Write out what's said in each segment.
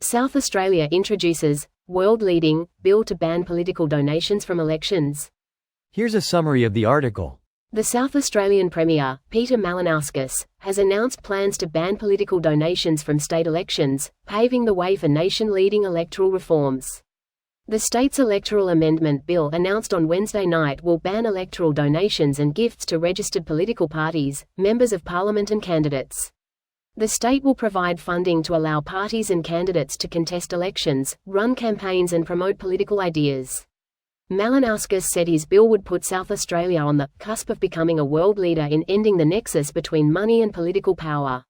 South Australia introduces world-leading bill to ban political donations from elections. Here's a summary of the article. The South Australian Premier, Peter Malinauskas, has announced plans to ban political donations from state elections, paving the way for nation-leading electoral reforms. The state's electoral amendment bill announced on Wednesday night will ban electoral donations and gifts to registered political parties, members of parliament and candidates. The state will provide funding to allow parties and candidates to contest elections, run campaigns and promote political ideas. Malinauskas said his bill would put South Australia on the cusp of becoming a world leader in ending the nexus between money and political power.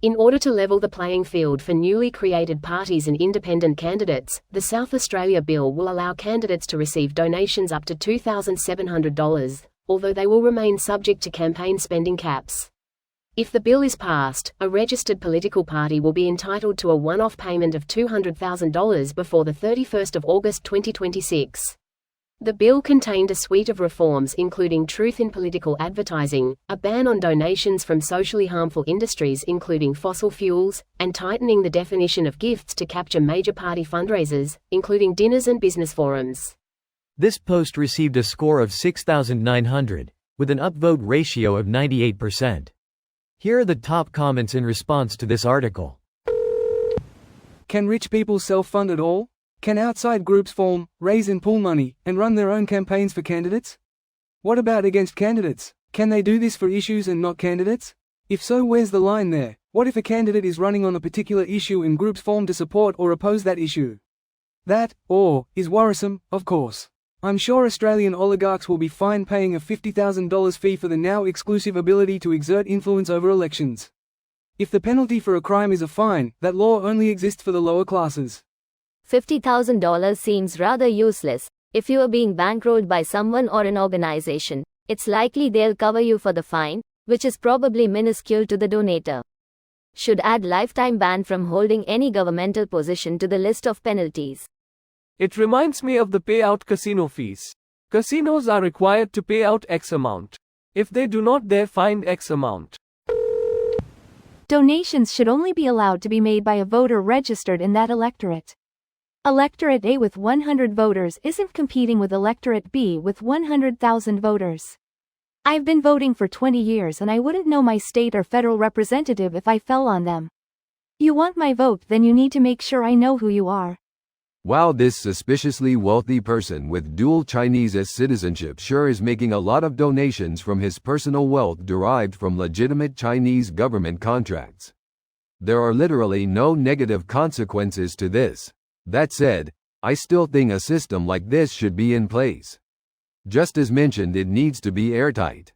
In order to level the playing field for newly created parties and independent candidates, the South Australia bill will allow candidates to receive donations up to $2,700, although they will remain subject to campaign spending caps. If the bill is passed, a registered political party will be entitled to a one-off payment of $200,000 before the 31st of August 2026. The bill contained a suite of reforms including truth in political advertising, a ban on donations from socially harmful industries including fossil fuels, and tightening the definition of gifts to capture major party fundraisers, including dinners and business forums. This post received a score of 6,900, with an upvote ratio of 98%. Here are the top comments in response to this article. Can rich people self-fund at all? Can outside groups form, raise and pool money, and run their own campaigns for candidates? What about against candidates? Can they do this for issues and not candidates? If so, where's the line there? What if a candidate is running on a particular issue and groups form to support or oppose that issue? That, or, is worrisome, of course. I'm sure Australian oligarchs will be fine paying a $50,000 fee for the now exclusive ability to exert influence over elections. If the penalty for a crime is a fine, that law only exists for the lower classes. $50,000 seems rather useless. If you are being bankrolled by someone or an organization, it's likely they'll cover you for the fine, which is probably minuscule to the donator. Should add lifetime ban from holding any governmental position to the list of penalties. It reminds me of the payout casino fees. Casinos are required to pay out X amount. If they do not, they're fined X amount. Donations should only be allowed to be made by a voter registered in that electorate. Electorate A with 100 voters isn't competing with Electorate B with 100,000 voters. I've been voting for 20 years and I wouldn't know my state or federal representative if I fell on them. You want my vote, then you need to make sure I know who you are. Wow, this suspiciously wealthy person with dual Chinese citizenship sure is making a lot of donations from his personal wealth derived from legitimate Chinese government contracts. There are literally no negative consequences to this. That said, I still think a system like this should be in place. Just as mentioned, it needs to be airtight.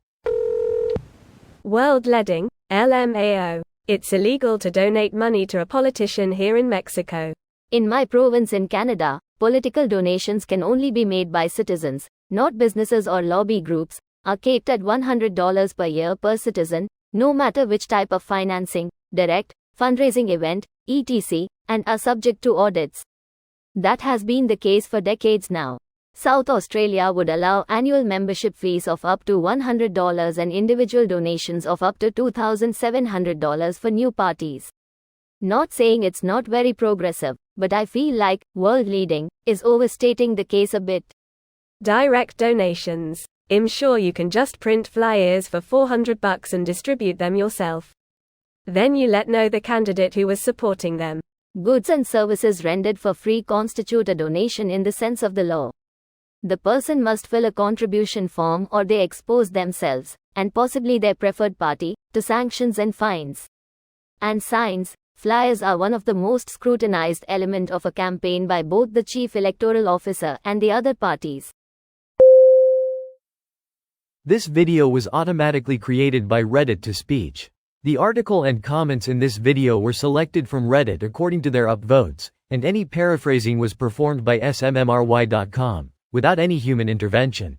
World leading, LMAO. It's illegal to donate money to a politician here in Mexico. In my province in Canada, political donations can only be made by citizens, not businesses or lobby groups, are capped at $100 per year per citizen, no matter which type of financing, direct, fundraising event, etc., and are subject to audits. That has been the case for decades now. South Australia would allow annual membership fees of up to $100 and individual donations of up to $2,700 for new parties. Not saying it's not very progressive, but I feel like world leading is overstating the case a bit. Direct donations. I'm sure you can just print flyers for $400 and distribute them yourself. Then you let know the candidate who was supporting them. Goods and services rendered for free constitute a donation in the sense of the law. The person must fill a contribution form or they expose themselves, and possibly their preferred party, to sanctions and fines. And signs. Flyers are one of the most scrutinized element of a campaign by both the chief electoral officer and the other parties. This video was automatically created by Reddit to speech. The article and comments in this video were selected from Reddit according to their upvotes, and any paraphrasing was performed by smmry.com, without any human intervention.